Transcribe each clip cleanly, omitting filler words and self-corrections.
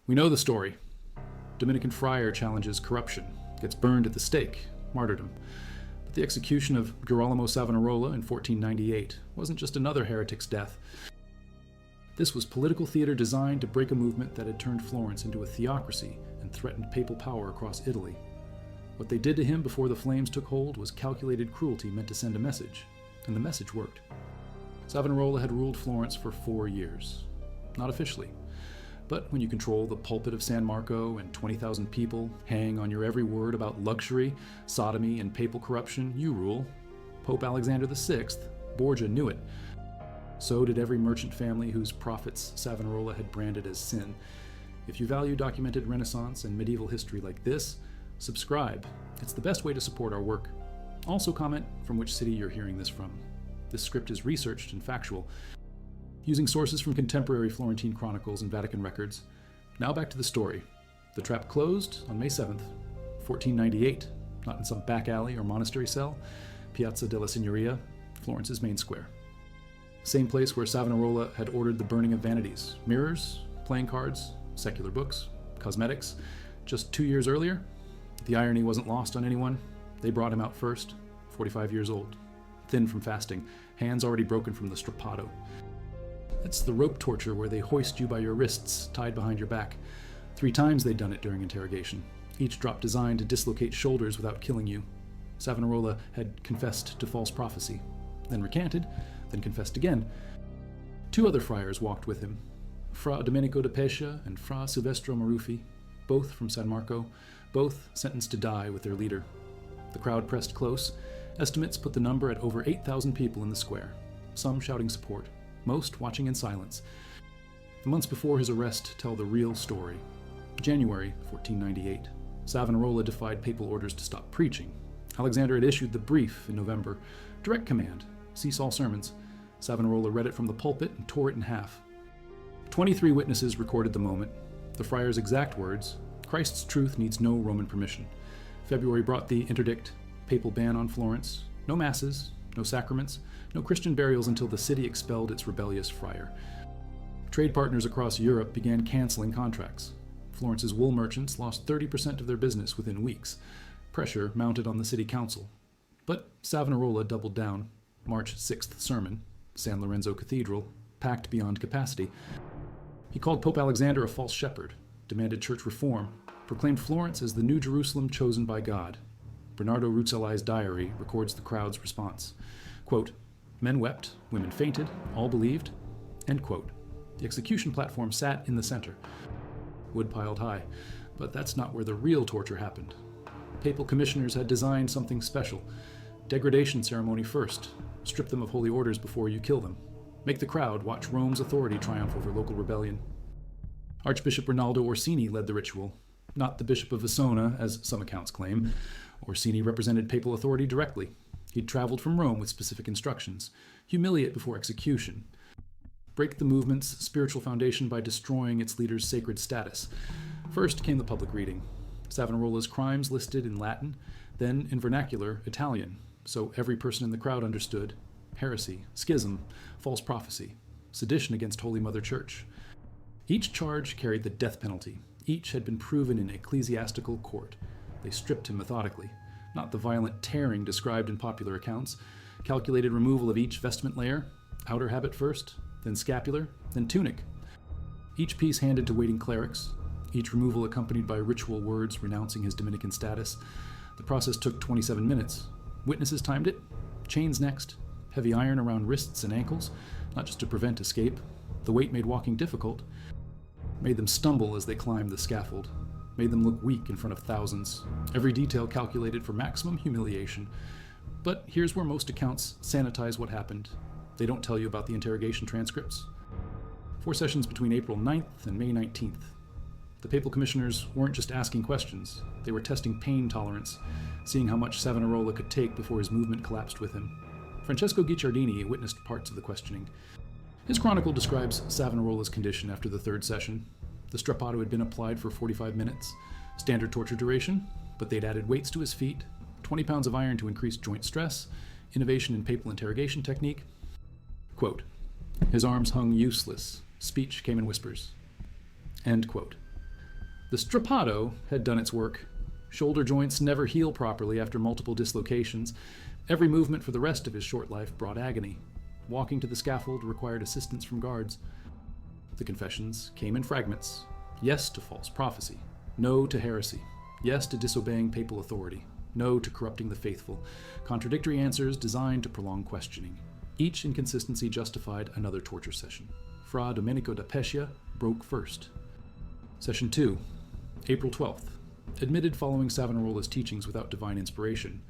We know the story. Dominican friar challenges corruption, gets burned at the stake, martyrdom. But the execution of Girolamo Savonarola in 1498 wasn't just another heretic's death. This was political theater designed to break a movement that had turned Florence into a theocracy and threatened papal power across Italy. What they did to him before the flames took hold was calculated cruelty meant to send a message, and the message worked. Savonarola had ruled Florence for 4 years. Not officially. But when you control the pulpit of San Marco and 20,000 people hang on your every word about luxury, sodomy, and papal corruption, you rule. Pope Alexander VI, Borgia, knew it. So did every merchant family whose profits Savonarola had branded as sin. If you value documented Renaissance and medieval history like this, subscribe. It's the best way to support our work. Also comment from which city you're hearing this from. This script is researched and factual, using sources from contemporary Florentine chronicles and Vatican records. Now back to the story. The trap closed on May 7th, 1498, not in some back alley or monastery cell, Piazza della Signoria, Florence's main square. Same place where Savonarola had ordered the burning of vanities, mirrors, playing cards, secular books, cosmetics. Just 2 years earlier, the irony wasn't lost on anyone. They brought him out first, 45 years old, thin from fasting, hands already broken from the strappado. It's the rope torture where they hoist you by your wrists, tied behind your back. 3 times they'd done it during interrogation, each drop designed to dislocate shoulders without killing you. Savonarola had confessed to false prophecy, then recanted, then confessed again. 2 other friars walked with him, Fra Domenico de Pescia and Fra Silvestro Maruffi, both from San Marco, both sentenced to die with their leader. The crowd pressed close. Estimates put the number at over 8,000 people in the square, some shouting support, most watching in silence. The months before his arrest tell the real story. January 1498. Savonarola defied papal orders to stop preaching. Alexander had issued the brief in November. Direct command, cease all sermons. Savonarola read it from the pulpit and tore it in half. 23 witnesses recorded the moment. The friar's exact words, "Christ's truth needs no Roman permission." February brought the interdict, papal ban on Florence. No masses, no sacraments, no Christian burials until the city expelled its rebellious friar. Trade partners across Europe began canceling contracts. Florence's wool merchants lost 30% of their business within weeks. Pressure mounted on the city council. But Savonarola doubled down. March 6th sermon, San Lorenzo Cathedral, packed beyond capacity. He called Pope Alexander a false shepherd, demanded church reform, proclaimed Florence as the new Jerusalem chosen by God. Bernardo Rucellai's diary records the crowd's response. Quote, "Men wept, women fainted, all believed." End quote. The execution platform sat in the center. Wood piled high. But that's not where the real torture happened. Papal commissioners had designed something special. Degradation ceremony first. Strip them of holy orders before you kill them. Make the crowd watch Rome's authority triumph over local rebellion. Archbishop Rinaldo Orsini led the ritual, not the Bishop of Visona, as some accounts claim. Orsini represented papal authority directly. He'd traveled from Rome with specific instructions. Humiliate before execution. Break the movement's spiritual foundation by destroying its leader's sacred status. First came the public reading. Savonarola's crimes listed in Latin, then in vernacular Italian, so every person in the crowd understood. Heresy, schism, false prophecy, sedition against Holy Mother Church. Each charge carried the death penalty. Each had been proven in ecclesiastical court. They stripped him methodically, not the violent tearing described in popular accounts. Calculated removal of each vestment layer, outer habit first, then scapular, then tunic. Each piece handed to waiting clerics, each removal accompanied by ritual words renouncing his Dominican status. The process took 27 minutes. Witnesses timed it. Chains next. Heavy iron around wrists and ankles, not just to prevent escape. The weight made walking difficult. Made them stumble as they climbed the scaffold. Made them look weak in front of thousands. Every detail calculated for maximum humiliation. But here's where most accounts sanitize what happened. They don't tell you about the interrogation transcripts. 4 sessions between April 9th and May 19th. The papal commissioners weren't just asking questions. They were testing pain tolerance, seeing how much Savonarola could take before his movement collapsed with him. Francesco Guicciardini witnessed parts of the questioning. His chronicle describes Savonarola's condition after the 3rd session. The strappado had been applied for 45 minutes, standard torture duration, but they'd added weights to his feet, 20 pounds of iron to increase joint stress, innovation in papal interrogation technique. Quote, "His arms hung useless, speech came in whispers." End quote. The strappado had done its work. Shoulder joints never heal properly after multiple dislocations. Every movement for the rest of his short life brought agony. Walking to the scaffold required assistance from guards. The confessions came in fragments. Yes to false prophecy. No to heresy. Yes to disobeying papal authority. No to corrupting the faithful. Contradictory answers designed to prolong questioning. Each inconsistency justified another torture session. Fra Domenico da Pescia broke first. Session 2, April 12th. Admitted following Savonarola's teachings without divine inspiration.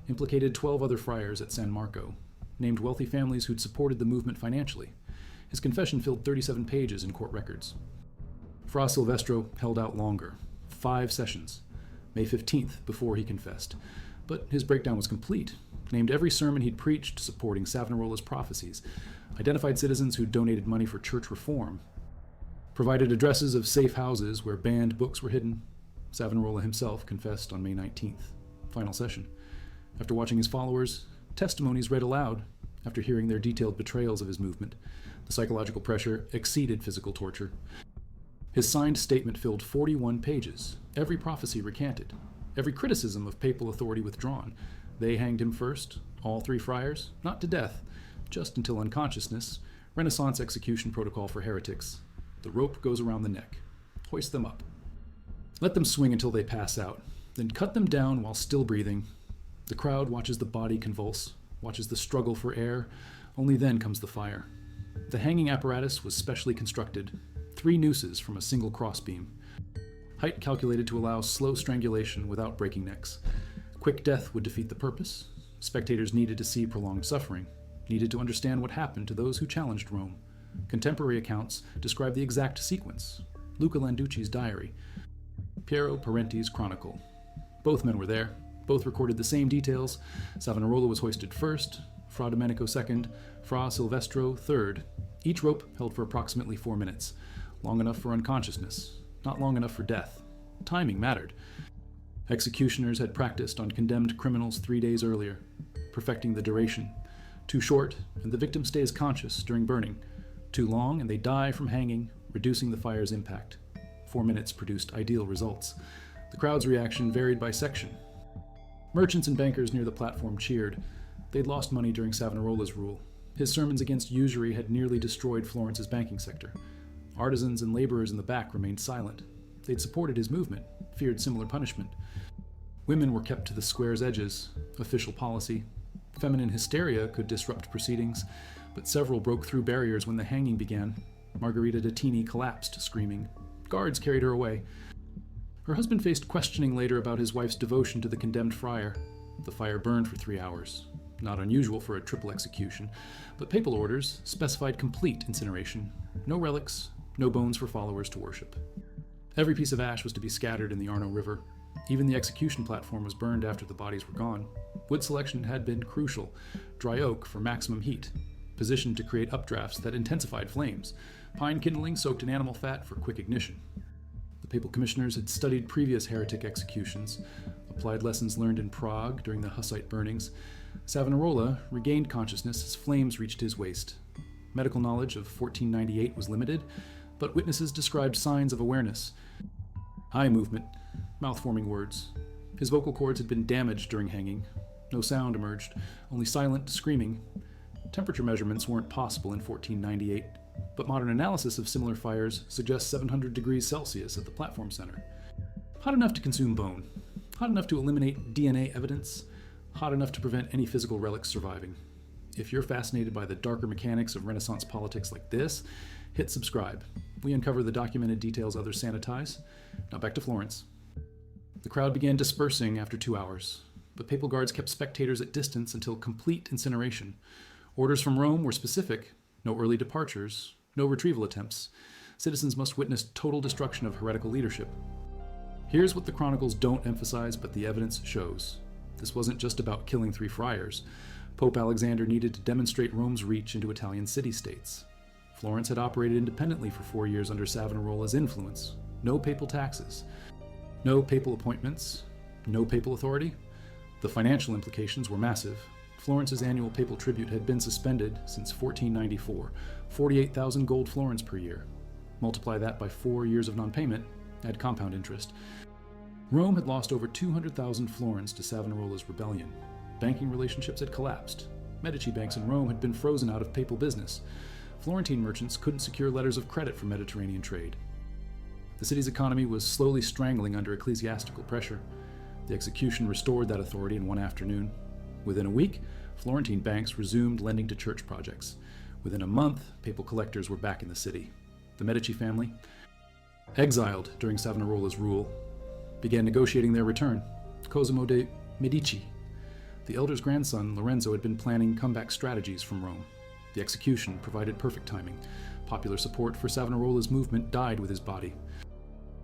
Implicated 12 other friars at San Marco. Named wealthy families who'd supported the movement financially. His confession filled 37 pages in court records. Fra Silvestro held out longer. 5 sessions. May 15th, before he confessed. But his breakdown was complete. Named every sermon he'd preached supporting Savonarola's prophecies. Identified citizens who donated money for church reform. Provided addresses of safe houses where banned books were hidden. Savonarola himself confessed on May 19th. Final session. After watching his followers, testimonies read aloud. After hearing their detailed betrayals of his movement, the psychological pressure exceeded physical torture. His signed statement filled 41 pages, every prophecy recanted, every criticism of papal authority withdrawn. They hanged him first, all 3 friars, not to death, just until unconsciousness. Renaissance execution protocol for heretics. The rope goes around the neck. Hoist them up. Let them swing until they pass out, then cut them down while still breathing. The crowd watches the body convulse, watches the struggle for air. Only then comes the fire. The hanging apparatus was specially constructed, 3 nooses from a single crossbeam. Height calculated to allow slow strangulation without breaking necks. Quick death would defeat the purpose. Spectators needed to see prolonged suffering, needed to understand what happened to those who challenged Rome. Contemporary accounts describe the exact sequence. Luca Landucci's diary, Piero Parenti's chronicle. Both men were there. Both recorded the same details. Savonarola was hoisted first, Fra Domenico second, Fra Silvestro third. Each rope held for approximately 4 minutes. Long enough for unconsciousness, not long enough for death. Timing mattered. Executioners had practiced on condemned criminals 3 days earlier, perfecting the duration. Too short, and the victim stays conscious during burning. Too long, and they die from hanging, reducing the fire's impact. 4 minutes produced ideal results. The crowd's reaction varied by section. Merchants and bankers near the platform cheered. They'd lost money during Savonarola's rule. His sermons against usury had nearly destroyed Florence's banking sector. Artisans and laborers in the back remained silent. They'd supported his movement, feared similar punishment. Women were kept to the square's edges, official policy. Feminine hysteria could disrupt proceedings, but several broke through barriers when the hanging began. Margherita Dattini collapsed, screaming. Guards carried her away. Her husband faced questioning later about his wife's devotion to the condemned friar. The fire burned for 3 hours. Not unusual for a triple execution, but papal orders specified complete incineration. No relics, no bones for followers to worship. Every piece of ash was to be scattered in the Arno River. Even the execution platform was burned after the bodies were gone. Wood selection had been crucial. Dry oak for maximum heat, positioned to create updrafts that intensified flames. Pine kindling soaked in animal fat for quick ignition. The papal commissioners had studied previous heretic executions, applied lessons learned in Prague during the Hussite burnings. Savonarola regained consciousness as flames reached his waist. Medical knowledge of 1498 was limited, but witnesses described signs of awareness. Eye movement, mouth-forming words. His vocal cords had been damaged during hanging. No sound emerged, only silent screaming. Temperature measurements weren't possible in 1498, but modern analysis of similar fires suggests 700 degrees Celsius at the platform center. Hot enough to consume bone. Hot enough to eliminate DNA evidence. Hot enough to prevent any physical relics surviving. If you're fascinated by the darker mechanics of Renaissance politics like this, hit subscribe. We uncover the documented details others sanitize. Now back to Florence. The crowd began dispersing after 2 hours, but papal guards kept spectators at distance until complete incineration. Orders from Rome were specific: no early departures, no retrieval attempts. Citizens must witness total destruction of heretical leadership. Here's what the chronicles don't emphasize, but the evidence shows. This wasn't just about killing 3 friars. Pope Alexander needed to demonstrate Rome's reach into Italian city-states. Florence had operated independently for 4 years under Savonarola's influence. No papal taxes. No papal appointments. No papal authority. The financial implications were massive. Florence's annual papal tribute had been suspended since 1494, 48,000 gold florins per year. Multiply that by 4 years of non-payment, add compound interest. Rome had lost over 200,000 florins to Savonarola's rebellion. Banking relationships had collapsed. Medici banks in Rome had been frozen out of papal business. Florentine merchants couldn't secure letters of credit for Mediterranean trade. The city's economy was slowly strangling under ecclesiastical pressure. The execution restored that authority in one afternoon. Within a week, Florentine banks resumed lending to church projects. Within a month, papal collectors were back in the city. The Medici family, exiled during Savonarola's rule, began negotiating their return. Cosimo de' Medici, the elder's grandson, Lorenzo, had been planning comeback strategies from Rome. The execution provided perfect timing. Popular support for Savonarola's movement died with his body.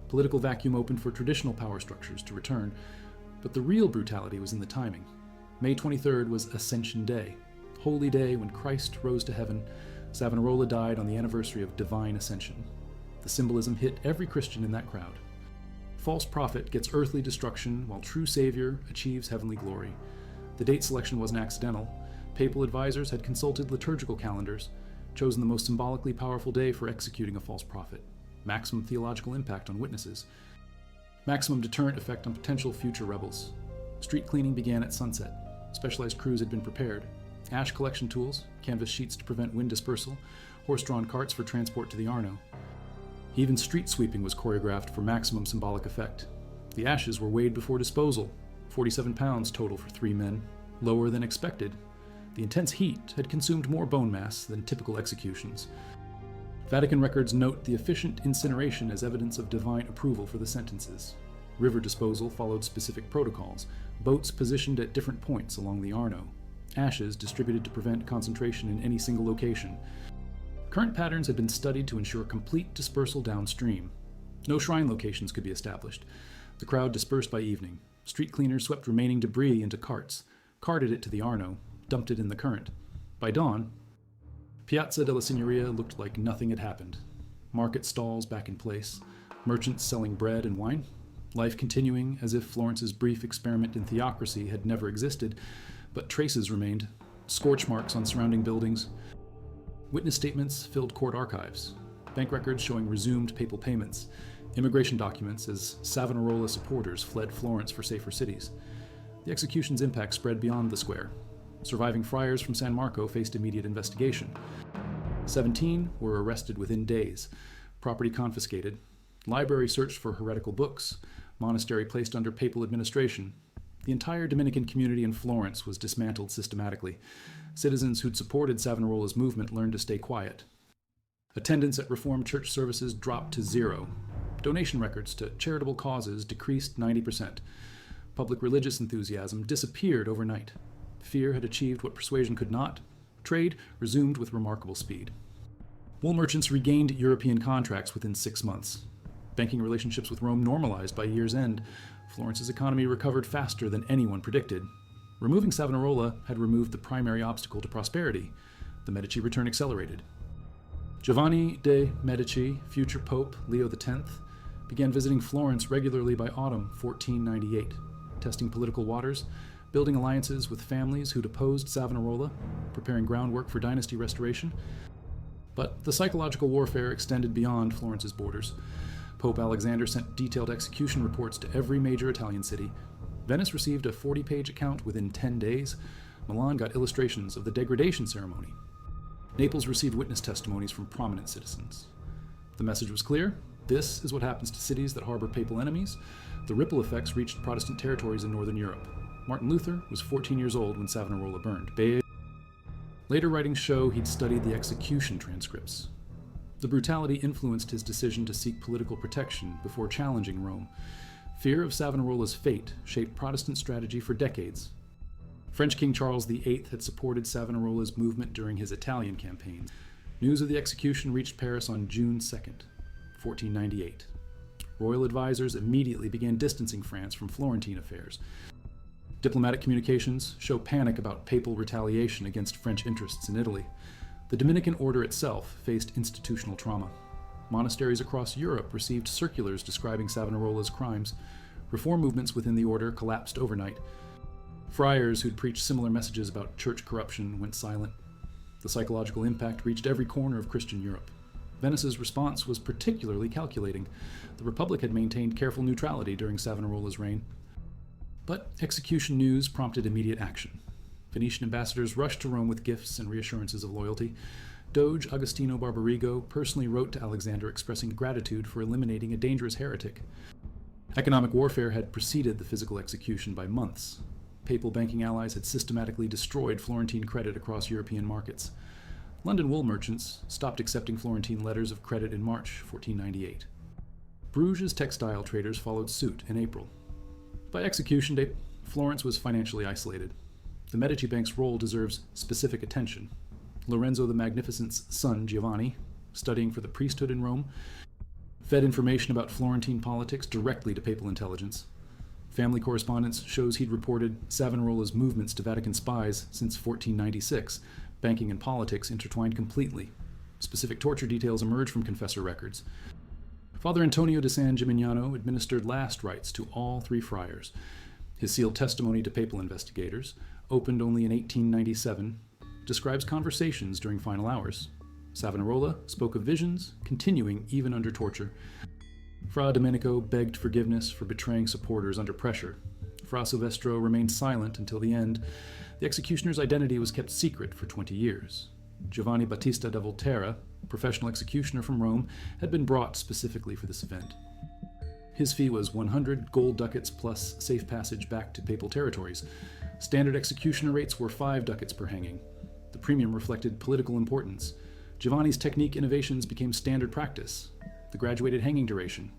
Political vacuum opened for traditional power structures to return, but the real brutality was in the timing. May 23rd was Ascension Day, holy day when Christ rose to heaven. Savonarola died on the anniversary of divine ascension. The symbolism hit every Christian in that crowd. False prophet gets earthly destruction, while true Savior achieves heavenly glory. The date selection wasn't accidental. Papal advisors had consulted liturgical calendars, chosen the most symbolically powerful day for executing a false prophet. Maximum theological impact on witnesses. Maximum deterrent effect on potential future rebels. Street cleaning began at sunset. Specialized crews had been prepared. Ash collection tools, canvas sheets to prevent wind dispersal, horse-drawn carts for transport to the Arno. Even street sweeping was choreographed for maximum symbolic effect. The ashes were weighed before disposal, 47 pounds total for 3 men, lower than expected. The intense heat had consumed more bone mass than typical executions. Vatican records note the efficient incineration as evidence of divine approval for the sentences. River disposal followed specific protocols, boats positioned at different points along the Arno, ashes distributed to prevent concentration in any single location. Current patterns had been studied to ensure complete dispersal downstream. No shrine locations could be established. The crowd dispersed by evening. Street cleaners swept remaining debris into carts, carted it to the Arno, dumped it in the current. By dawn, Piazza della Signoria looked like nothing had happened. Market stalls back in place, merchants selling bread and wine, life continuing as if Florence's brief experiment in theocracy had never existed, but traces remained, scorch marks on surrounding buildings. Witness statements filled court archives, bank records showing resumed papal payments, immigration documents as Savonarola supporters fled Florence for safer cities. The execution's impact spread beyond the square. Surviving friars from San Marco faced immediate investigation. 17 were arrested within days, property confiscated, library searched for heretical books, monastery placed under papal administration. The entire Dominican community in Florence was dismantled systematically. Citizens who'd supported Savonarola's movement learned to stay quiet. Attendance at Reformed church services dropped to 0. Donation records to charitable causes decreased 90%. Public religious enthusiasm disappeared overnight. Fear had achieved what persuasion could not. Trade resumed with remarkable speed. Wool merchants regained European contracts within 6 months. Banking relationships with Rome normalized by year's end. Florence's economy recovered faster than anyone predicted. Removing Savonarola had removed the primary obstacle to prosperity. The Medici return accelerated. Giovanni de' Medici, future Pope Leo X, began visiting Florence regularly by autumn 1498, testing political waters, building alliances with families who'd opposed Savonarola, preparing groundwork for dynasty restoration. But the psychological warfare extended beyond Florence's borders. Pope Alexander sent detailed execution reports to every major Italian city. Venice received a 40-page account within 10 days. Milan got illustrations of the degradation ceremony. Naples received witness testimonies from prominent citizens. The message was clear. This is what happens to cities that harbor papal enemies. The ripple effects reached Protestant territories in northern Europe. Martin Luther was 14 years old when Savonarola burned. Later writings show he'd studied the execution transcripts. The brutality influenced his decision to seek political protection before challenging Rome. Fear of Savonarola's fate shaped Protestant strategy for decades. French King Charles VIII had supported Savonarola's movement during his Italian campaign. News of the execution reached Paris on June 2nd, 1498. Royal advisors immediately began distancing France from Florentine affairs. Diplomatic communications show panic about papal retaliation against French interests in Italy. The Dominican order itself faced institutional trauma. Monasteries across Europe received circulars describing Savonarola's crimes. Reform movements within the order collapsed overnight. Friars who'd preached similar messages about church corruption went silent. The psychological impact reached every corner of Christian Europe. Venice's response was particularly calculating. The Republic had maintained careful neutrality during Savonarola's reign. But execution news prompted immediate action. Venetian ambassadors rushed to Rome with gifts and reassurances of loyalty. Doge Agostino Barbarigo personally wrote to Alexander expressing gratitude for eliminating a dangerous heretic. Economic warfare had preceded the physical execution by months. Papal banking allies had systematically destroyed Florentine credit across European markets. London wool merchants stopped accepting Florentine letters of credit in March 1498. Bruges' textile traders followed suit in April. By execution date, Florence was financially isolated. The Medici Bank's role deserves specific attention. Lorenzo the Magnificent's son, Giovanni, studying for the priesthood in Rome, fed information about Florentine politics directly to papal intelligence. Family correspondence shows he'd reported Savonarola's movements to Vatican spies since 1496. Banking and politics intertwined completely. Specific torture details emerge from confessor records. Father Antonio de San Gimignano administered last rites to all three friars. His sealed testimony to papal investigators, opened only in 1897, describes conversations during final hours. Savonarola spoke of visions, continuing even under torture. Fra Domenico begged forgiveness for betraying supporters under pressure. Fra Silvestro remained silent until the end. The executioner's identity was kept secret for 20 years. Giovanni Battista da Volterra, a professional executioner from Rome, had been brought specifically for this event. His fee was 100 gold ducats plus safe passage back to papal territories. Standard executioner rates were 5 ducats per hanging. The premium reflected political importance. Giovanni's technique innovations became standard practice. The graduated hanging duration,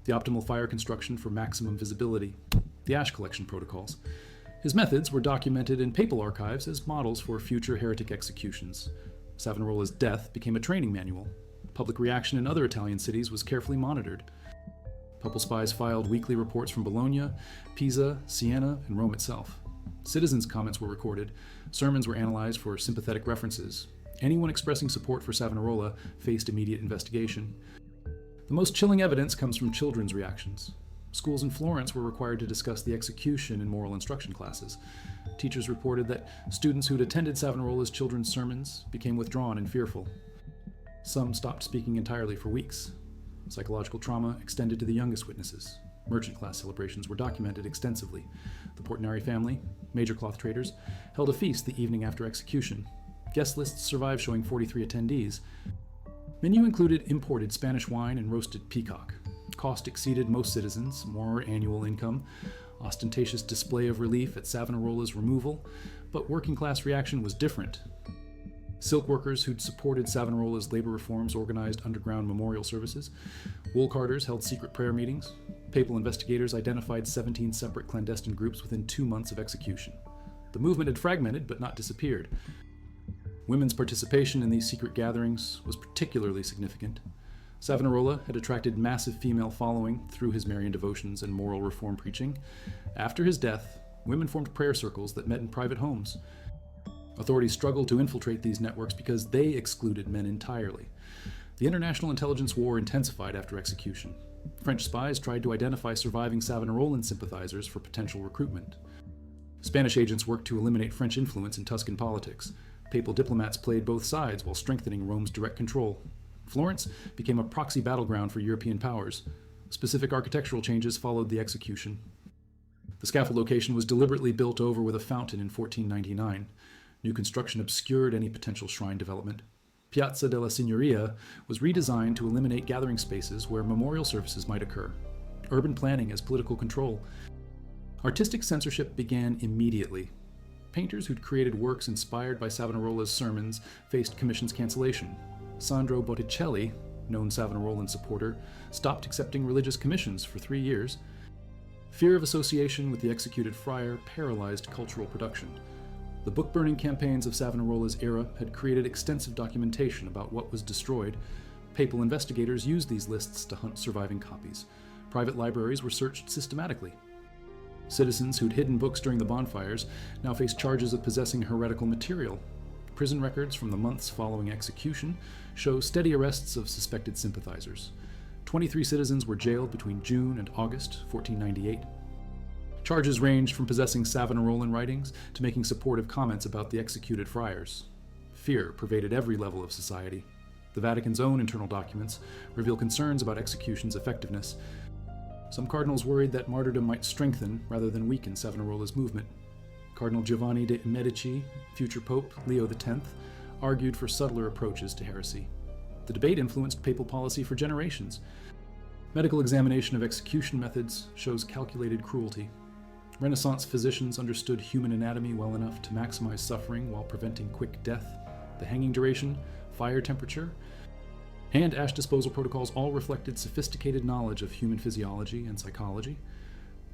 the optimal fire construction for maximum visibility, the ash collection protocols. His methods were documented in papal archives as models for future heretic executions. Savonarola's death became a training manual. Public reaction in other Italian cities was carefully monitored. Papal spies filed weekly reports from Bologna, Pisa, Siena, and Rome itself. Citizens' comments were recorded. Sermons were analyzed for sympathetic references. Anyone expressing support for Savonarola faced immediate investigation. The most chilling evidence comes from children's reactions. Schools in Florence were required to discuss the execution in moral instruction classes. Teachers reported that students who'd attended Savonarola's children's sermons became withdrawn and fearful. Some stopped speaking entirely for weeks. Psychological trauma extended to the youngest witnesses. Merchant class celebrations were documented extensively. The Portinari family, major cloth traders, held a feast the evening after execution. Guest lists survive showing 43 attendees. Menu included imported Spanish wine and roasted peacock. Cost exceeded most citizens' more annual income. Ostentatious display of relief at Savonarola's removal, but working class reaction was different. Silk workers who'd supported Savonarola's labor reforms organized underground memorial services. Wool carders held secret prayer meetings. Papal investigators identified 17 separate clandestine groups within 2 months of execution. The movement had fragmented but not disappeared. Women's participation in these secret gatherings was particularly significant. Savonarola had attracted massive female following through his Marian devotions and moral reform preaching. After his death, women formed prayer circles that met in private homes. Authorities struggled to infiltrate these networks because they excluded men entirely. The international intelligence war intensified after execution. French spies tried to identify surviving Savonarolan sympathizers for potential recruitment. Spanish agents worked to eliminate French influence in Tuscan politics. Papal diplomats played both sides while strengthening Rome's direct control. Florence became a proxy battleground for European powers. Specific architectural changes followed the execution. The scaffold location was deliberately built over with a fountain in 1499. New construction obscured any potential shrine development. Piazza della Signoria was redesigned to eliminate gathering spaces where memorial services might occur. Urban planning as political control. Artistic censorship began immediately. Painters who'd created works inspired by Savonarola's sermons faced commissions cancellation. Sandro Botticelli, known Savonarolan supporter, stopped accepting religious commissions for 3 years. Fear of association with the executed friar paralyzed cultural production. The book-burning campaigns of Savonarola's era had created extensive documentation about what was destroyed. Papal investigators used these lists to hunt surviving copies. Private libraries were searched systematically. Citizens who'd hidden books during the bonfires now faced charges of possessing heretical material. Prison records from the months following execution show steady arrests of suspected sympathizers. 23 citizens were jailed between June and August 1498. Charges ranged from possessing Savonarolan writings to making supportive comments about the executed friars. Fear pervaded every level of society. The Vatican's own internal documents reveal concerns about execution's effectiveness. Some cardinals worried that martyrdom might strengthen rather than weaken Savonarola's movement. Cardinal Giovanni de' Medici, future Pope Leo X, argued for subtler approaches to heresy. The debate influenced papal policy for generations. Medical examination of execution methods shows calculated cruelty. Renaissance physicians understood human anatomy well enough to maximize suffering while preventing quick death. The hanging duration, fire temperature, and ash disposal protocols all reflected sophisticated knowledge of human physiology and psychology.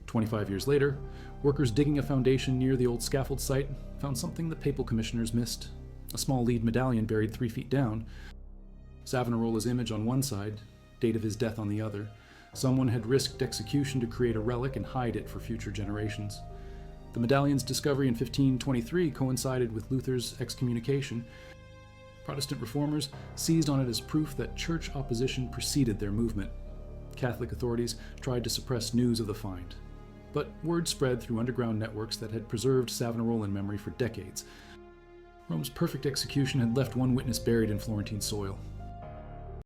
25 years later, workers digging a foundation near the old scaffold site found something the papal commissioners missed: a small lead medallion buried 3 feet down. Savonarola's image on one side, date of his death on the other. Someone had risked execution to create a relic and hide it for future generations. The medallion's discovery in 1523 coincided with Luther's excommunication. Protestant reformers seized on it as proof that church opposition preceded their movement. Catholic authorities tried to suppress news of the find, but word spread through underground networks that had preserved Savonarolan memory for decades. Rome's perfect execution had left one witness buried in Florentine soil.